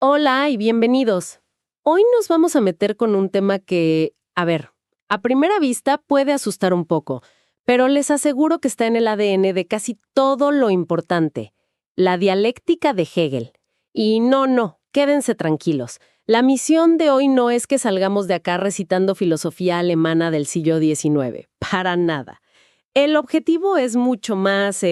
Hola y bienvenidos. Hoy nos vamos a meter con un tema que, a primera vista puede asustar un poco, pero les aseguro que está en el ADN de casi todo lo importante, la dialéctica de Hegel. Y no, quédense tranquilos. La misión de hoy no es que salgamos de acá recitando filosofía alemana del siglo XIX, para nada. El objetivo es mucho más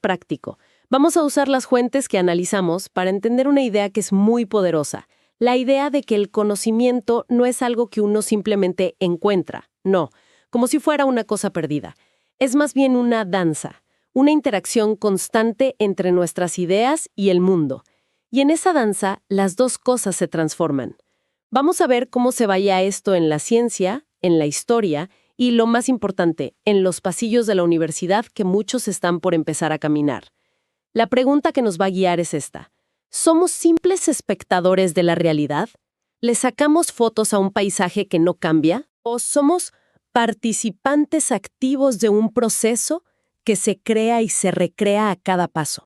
práctico. Vamos a usar las fuentes que analizamos para entender una idea que es muy poderosa. La idea de que el conocimiento no es algo que uno simplemente encuentra, no, como si fuera una cosa perdida. Es más bien una danza, una interacción constante entre nuestras ideas y el mundo. Y en esa danza, las dos cosas se transforman. Vamos a ver cómo se vaya esto en la ciencia, en la historia y, lo más importante, en los pasillos de la universidad que muchos están por empezar a caminar. La pregunta que nos va a guiar es esta. ¿Somos simples espectadores de la realidad? ¿Le sacamos fotos a un paisaje que no cambia? ¿O somos participantes activos de un proceso que se crea y se recrea a cada paso?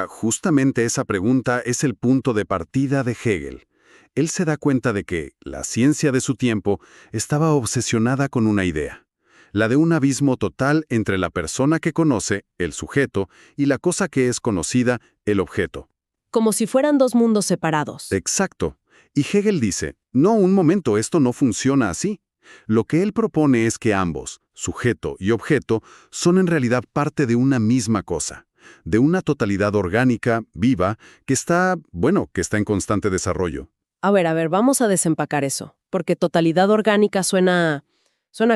Justamente esa pregunta, es el punto de partida de Hegel. Él se da cuenta de que la ciencia de su tiempo estaba obsesionada con una idea. La de un abismo total entre la persona que conoce, el sujeto, y la cosa que es conocida, el objeto. Como si fueran dos mundos separados. Exacto. Y Hegel dice, no, un momento, esto no funciona así. Lo que él propone es que ambos, sujeto y objeto, son en realidad parte de una misma cosa, de una totalidad orgánica, viva, que está en constante desarrollo. A ver, vamos a desempacar eso, porque totalidad orgánica suena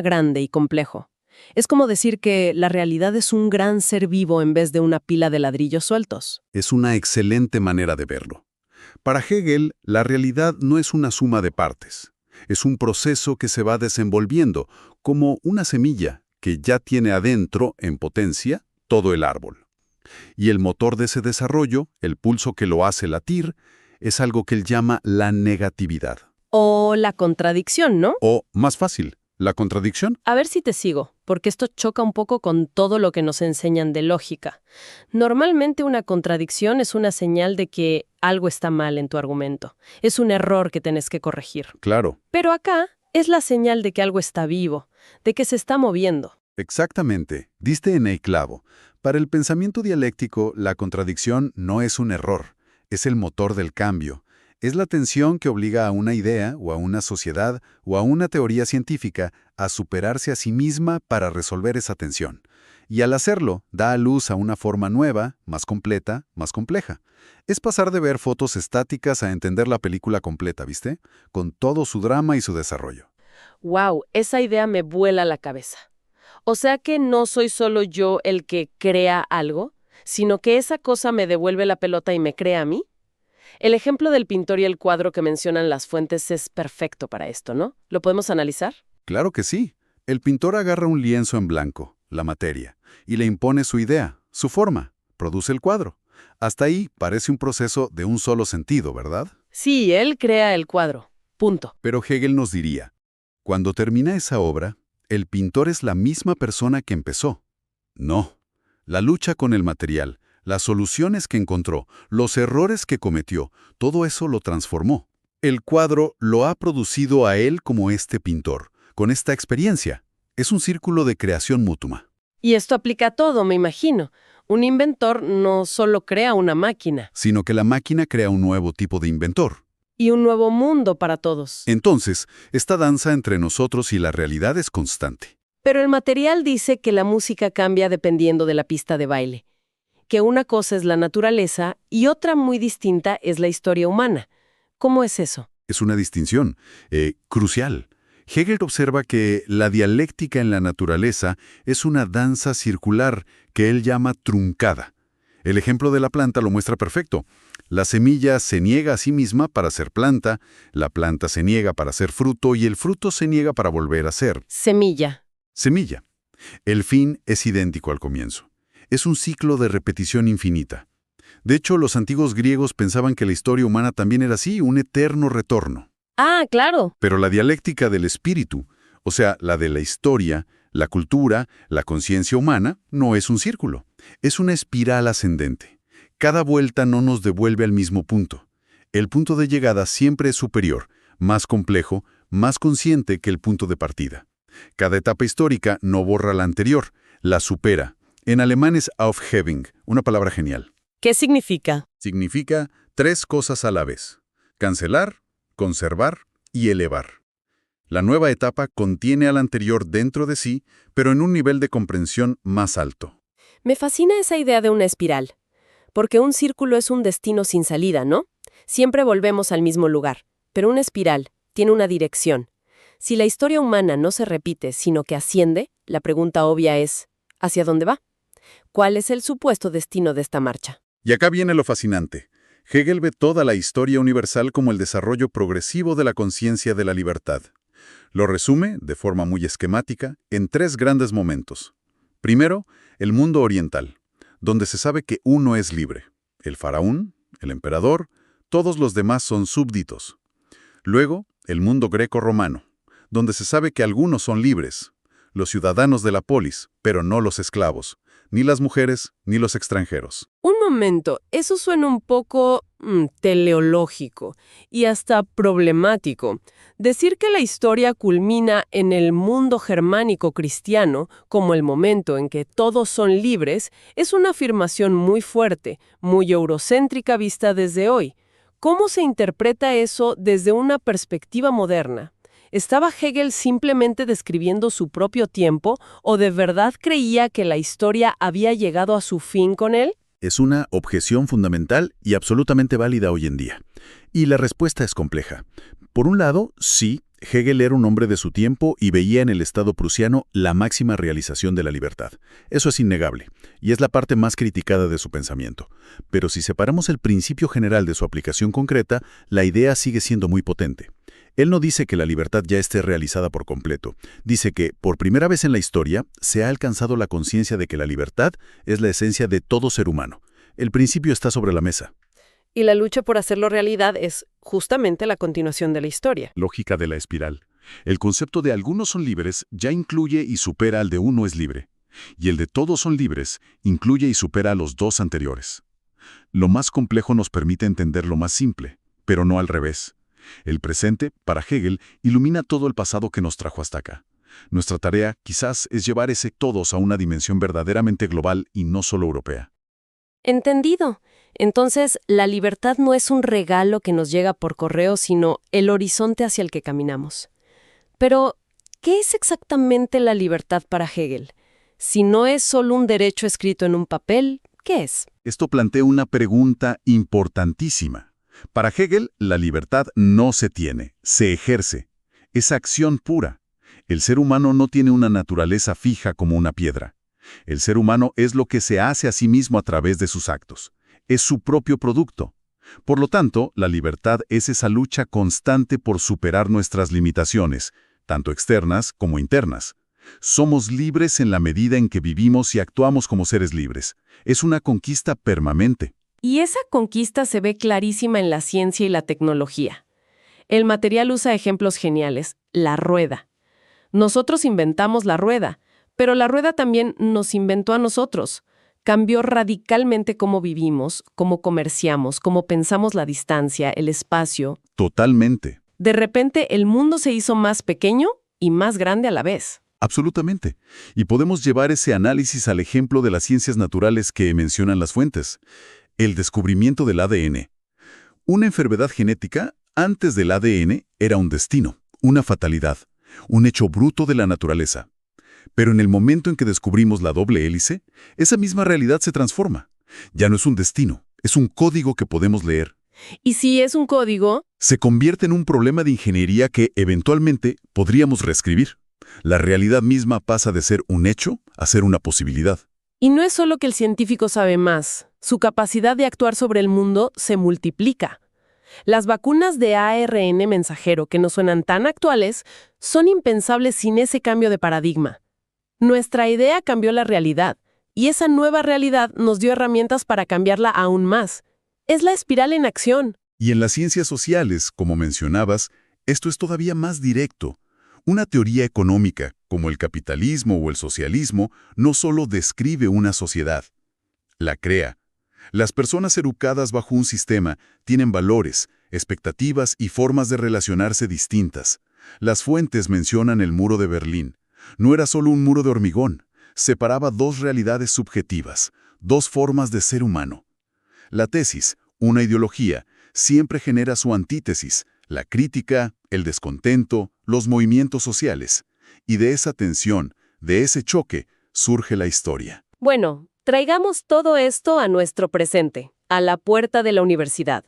grande y complejo. Es como decir que la realidad es un gran ser vivo en vez de una pila de ladrillos sueltos. Es una excelente manera de verlo. Para Hegel, la realidad no es una suma de partes. Es un proceso que se va desenvolviendo, como una semilla que ya tiene adentro, en potencia, todo el árbol. Y el motor de ese desarrollo, el pulso que lo hace latir, es algo que él llama la negatividad. O la contradicción, ¿no? O, más fácil, la contradicción. A ver si te sigo, porque esto choca un poco con todo lo que nos enseñan de lógica. Normalmente una contradicción es una señal de que algo está mal en tu argumento. Es un error que tienes que corregir. Claro. Pero acá es la señal de que algo está vivo, de que se está moviendo. Exactamente. Diste en el clavo. Para el pensamiento dialéctico, la contradicción no es un error, es el motor del cambio. Es la tensión que obliga a una idea, o a una sociedad, o a una teoría científica a superarse a sí misma para resolver esa tensión. Y al hacerlo, da a luz a una forma nueva, más completa, más compleja. Es pasar de ver fotos estáticas a entender la película completa, ¿viste? Con todo su drama y su desarrollo. ¡Wow! Esa idea me vuela la cabeza. O sea que no soy solo yo el que crea algo, sino que esa cosa me devuelve la pelota y me crea a mí. El ejemplo del pintor y el cuadro que mencionan las fuentes es perfecto para esto, ¿no? ¿Lo podemos analizar? Claro que sí. El pintor agarra un lienzo en blanco, la materia, y le impone su idea, su forma, produce el cuadro. Hasta ahí parece un proceso de un solo sentido, ¿verdad? Sí, él crea el cuadro. Punto. Pero Hegel nos diría, cuando termina esa obra, el pintor es la misma persona que empezó. No. La lucha con el material, las soluciones que encontró, los errores que cometió, todo eso lo transformó. El cuadro lo ha producido a él como este pintor, con esta experiencia. Es un círculo de creación mutua. Y esto aplica a todo, me imagino. Un inventor no solo crea una máquina, Sino que la máquina crea un nuevo tipo de inventor. y un nuevo mundo para todos. Entonces, esta danza entre nosotros y la realidad es constante. Pero el material dice que la música cambia dependiendo de la pista de baile, que una cosa es la naturaleza y otra muy distinta es la historia humana. ¿Cómo es eso? Es una distinción crucial. Hegel observa que la dialéctica en la naturaleza es una danza circular que él llama truncada. El ejemplo de la planta lo muestra perfecto. La semilla se niega a sí misma para ser planta, la planta se niega para ser fruto y el fruto se niega para volver a ser Semilla. semilla. El fin es idéntico al comienzo. Es un ciclo de repetición infinita. De hecho, los antiguos griegos pensaban que la historia humana también era así, un eterno retorno. Ah, claro. Pero la dialéctica del espíritu, o sea, la de la historia, la cultura, la conciencia humana, no es un círculo. Es una espiral ascendente. Cada vuelta no nos devuelve al mismo punto. El punto de llegada siempre es superior, más complejo, más consciente que el punto de partida. Cada etapa histórica no borra la anterior, la supera. En alemán es Aufhebung, una palabra genial. ¿Qué significa? Significa 3 cosas a la vez: cancelar, conservar y elevar. La nueva etapa contiene a la anterior dentro de sí, pero en un nivel de comprensión más alto. Me fascina esa idea de una espiral, porque un círculo es un destino sin salida, ¿no? Siempre volvemos al mismo lugar, pero una espiral tiene una dirección. Si la historia humana no se repite, sino que asciende, la pregunta obvia es, ¿hacia dónde va? ¿Cuál es el supuesto destino de esta marcha? Y acá viene lo fascinante. Hegel ve toda la historia universal como el desarrollo progresivo de la conciencia de la libertad. Lo resume, de forma muy esquemática, en 3 grandes momentos. Primero, el mundo oriental, donde se sabe que uno es libre. El faraón, el emperador, todos los demás son súbditos. Luego, el mundo greco-romano, donde se sabe que algunos son libres, los ciudadanos de la polis, pero no los esclavos, ni las mujeres, ni los extranjeros. Un momento, eso suena un poco teleológico y hasta problemático. Decir que la historia culmina en el mundo germánico cristiano, como el momento en que todos son libres, es una afirmación muy fuerte, muy eurocéntrica vista desde hoy. ¿Cómo se interpreta eso desde una perspectiva moderna? ¿Estaba Hegel simplemente describiendo su propio tiempo o de verdad creía que la historia había llegado a su fin con él? Es una objeción fundamental y absolutamente válida hoy en día. Y la respuesta es compleja. Por un lado, sí, Hegel era un hombre de su tiempo y veía en el Estado prusiano la máxima realización de la libertad. Eso es innegable, y es la parte más criticada de su pensamiento. Pero si separamos el principio general de su aplicación concreta, la idea sigue siendo muy potente. Él no dice que la libertad ya esté realizada por completo. Dice que, por primera vez en la historia, se ha alcanzado la conciencia de que la libertad es la esencia de todo ser humano. El principio está sobre la mesa. Y la lucha por hacerlo realidad es justamente la continuación de la historia. Lógica de la espiral. El concepto de algunos son libres ya incluye y supera al de uno es libre. Y el de todos son libres incluye y supera a los 2 anteriores. Lo más complejo nos permite entender lo más simple, pero no al revés. El presente, para Hegel, ilumina todo el pasado que nos trajo hasta acá. Nuestra tarea, quizás, es llevar ese todos a una dimensión verdaderamente global y no solo europea. Entendido. Entonces, la libertad no es un regalo que nos llega por correo, sino el horizonte hacia el que caminamos. Pero, ¿qué es exactamente la libertad para Hegel? Si no es solo un derecho escrito en un papel, ¿qué es? Esto plantea una pregunta importantísima. Para Hegel, la libertad no se tiene, se ejerce. Es acción pura. El ser humano no tiene una naturaleza fija como una piedra. El ser humano es lo que se hace a sí mismo a través de sus actos. Es su propio producto. Por lo tanto, la libertad es esa lucha constante por superar nuestras limitaciones, tanto externas como internas. Somos libres en la medida en que vivimos y actuamos como seres libres. Es una conquista permanente. Y esa conquista se ve clarísima en la ciencia y la tecnología. El material usa ejemplos geniales. La rueda. Nosotros inventamos la rueda, pero la rueda también nos inventó a nosotros. Cambió radicalmente cómo vivimos, cómo comerciamos, cómo pensamos la distancia, el espacio. Totalmente. De repente, el mundo se hizo más pequeño y más grande a la vez. Absolutamente. Y podemos llevar ese análisis al ejemplo de las ciencias naturales que mencionan las fuentes. El descubrimiento del ADN. Una enfermedad genética, antes del ADN, era un destino, una fatalidad, un hecho bruto de la naturaleza. Pero en el momento en que descubrimos la doble hélice, esa misma realidad se transforma. Ya no es un destino, es un código que podemos leer. Y si es un código, Se convierte en un problema de ingeniería que, eventualmente, podríamos reescribir. La realidad misma pasa de ser un hecho a ser una posibilidad. y no es solo que el científico sabe más, su capacidad de actuar sobre el mundo se multiplica. Las vacunas de ARN mensajero que nos suenan tan actuales son impensables sin ese cambio de paradigma. Nuestra idea cambió la realidad, y esa nueva realidad nos dio herramientas para cambiarla aún más. Es la espiral en acción. Y en las ciencias sociales, como mencionabas, esto es todavía más directo. Una teoría económica, como el capitalismo o el socialismo, no solo describe una sociedad, la crea. Las personas educadas bajo un sistema tienen valores, expectativas y formas de relacionarse distintas. Las fuentes mencionan el muro de Berlín. No era solo un muro de hormigón, separaba dos realidades subjetivas, dos formas de ser humano. La tesis, una ideología, siempre genera su antítesis, la crítica, el descontento, los movimientos sociales. Y de esa tensión, de ese choque, surge la historia. Bueno, traigamos todo esto a nuestro presente, a la puerta de la universidad.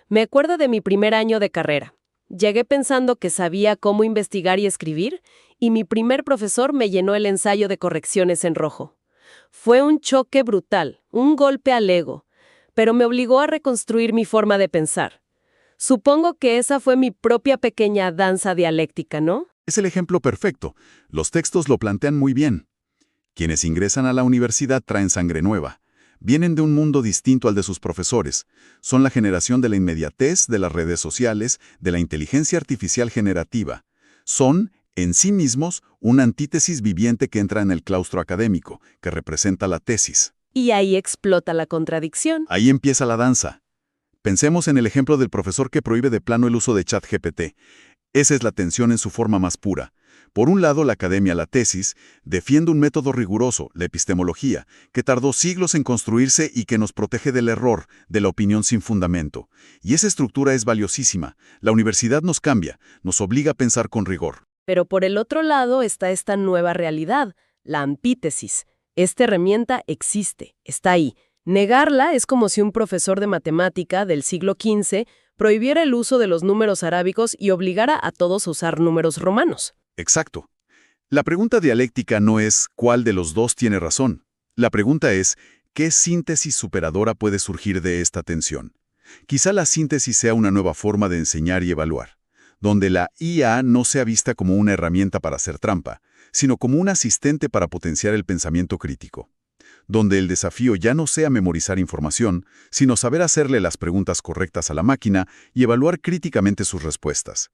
Me acuerdo de mi primer año de carrera. Llegué pensando que sabía cómo investigar y escribir, y mi primer profesor me llenó el ensayo de correcciones en rojo. Fue un choque brutal, un golpe al ego, pero me obligó a reconstruir mi forma de pensar. Supongo que esa fue mi propia pequeña danza dialéctica, ¿no? Es el ejemplo perfecto. Los textos lo plantean muy bien. Quienes ingresan a la universidad traen sangre nueva. Vienen de un mundo distinto al de sus profesores. Son la generación de la inmediatez, de las redes sociales, de la inteligencia artificial generativa. Son, en sí mismos, una antítesis viviente que entra en el claustro académico, que representa la tesis. Y ahí explota la contradicción. Ahí empieza la danza. Pensemos en el ejemplo del profesor que prohíbe de plano el uso de ChatGPT. Esa es la tensión en su forma más pura. Por un lado, la academia, la tesis, defiende un método riguroso, la epistemología, que tardó siglos en construirse y que nos protege del error, de la opinión sin fundamento. Y esa estructura es valiosísima. La universidad nos cambia, nos obliga a pensar con rigor. Pero por el otro lado está esta nueva realidad, la antítesis. Esta herramienta existe, está ahí. Negarla es como si un profesor de matemática del siglo XV prohibiera el uso de los números arábicos y obligara a todos a usar números romanos. Exacto. La pregunta dialéctica no es ¿cuál de los dos tiene razón? La pregunta es ¿qué síntesis superadora puede surgir de esta tensión? Quizá la síntesis sea una nueva forma de enseñar y evaluar, donde la IA no sea vista como una herramienta para hacer trampa, sino como un asistente para potenciar el pensamiento crítico, donde el desafío ya no sea memorizar información, sino saber hacerle las preguntas correctas a la máquina y evaluar críticamente sus respuestas.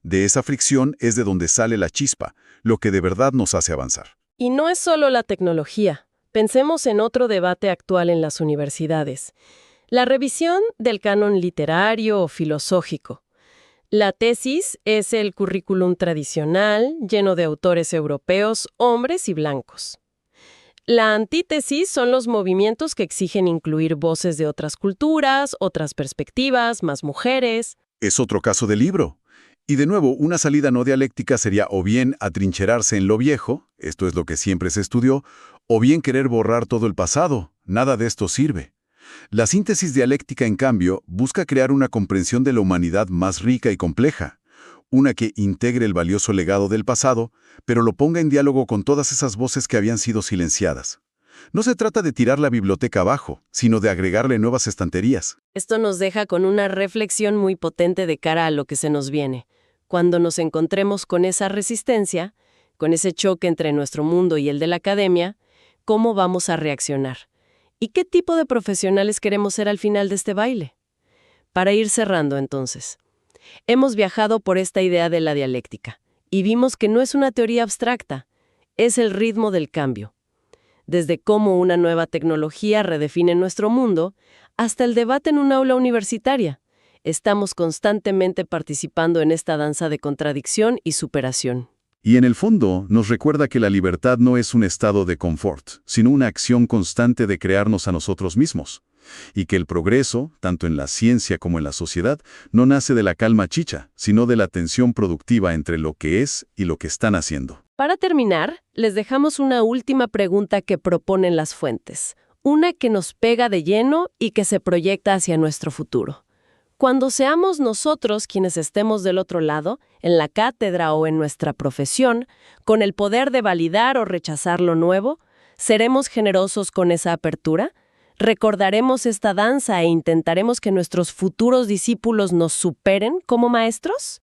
De esa fricción es de donde sale la chispa, lo que de verdad nos hace avanzar. Y no es solo la tecnología. Pensemos en otro debate actual en las universidades. La revisión del canon literario o filosófico. La tesis es el currículum tradicional, lleno de autores europeos, hombres y blancos. La antítesis son los movimientos que exigen incluir voces de otras culturas, otras perspectivas, más mujeres. Es otro caso de libro. Y de nuevo, una salida no dialéctica sería o bien atrincherarse en lo viejo, esto es lo que siempre se estudió, o bien querer borrar todo el pasado. Nada de esto sirve. La síntesis dialéctica, en cambio, busca crear una comprensión de la humanidad más rica y compleja, una que integre el valioso legado del pasado, pero lo ponga en diálogo con todas esas voces que habían sido silenciadas. No se trata de tirar la biblioteca abajo, sino de agregarle nuevas estanterías. Esto nos deja con una reflexión muy potente de cara a lo que se nos viene. Cuando nos encontremos con esa resistencia, con ese choque entre nuestro mundo y el de la academia, ¿cómo vamos a reaccionar? ¿Y qué tipo de profesionales queremos ser al final de este baile? Para ir cerrando, entonces, hemos viajado por esta idea de la dialéctica y vimos que no es una teoría abstracta, es el ritmo del cambio. Desde cómo una nueva tecnología redefine nuestro mundo, hasta el debate en un aula universitaria. Estamos constantemente participando en esta danza de contradicción y superación. Y en el fondo, nos recuerda que la libertad no es un estado de confort, sino una acción constante de crearnos a nosotros mismos. Y que el progreso, tanto en la ciencia como en la sociedad, no nace de la calma chicha, sino de la tensión productiva entre lo que es y lo que están haciendo. Para terminar, les dejamos una última pregunta que proponen las fuentes. Una que nos pega de lleno y que se proyecta hacia nuestro futuro. Cuando seamos nosotros quienes estemos del otro lado, en la cátedra o en nuestra profesión, con el poder de validar o rechazar lo nuevo, ¿seremos generosos con esa apertura? ¿Recordaremos esta danza e intentaremos que nuestros futuros discípulos nos superen como maestros?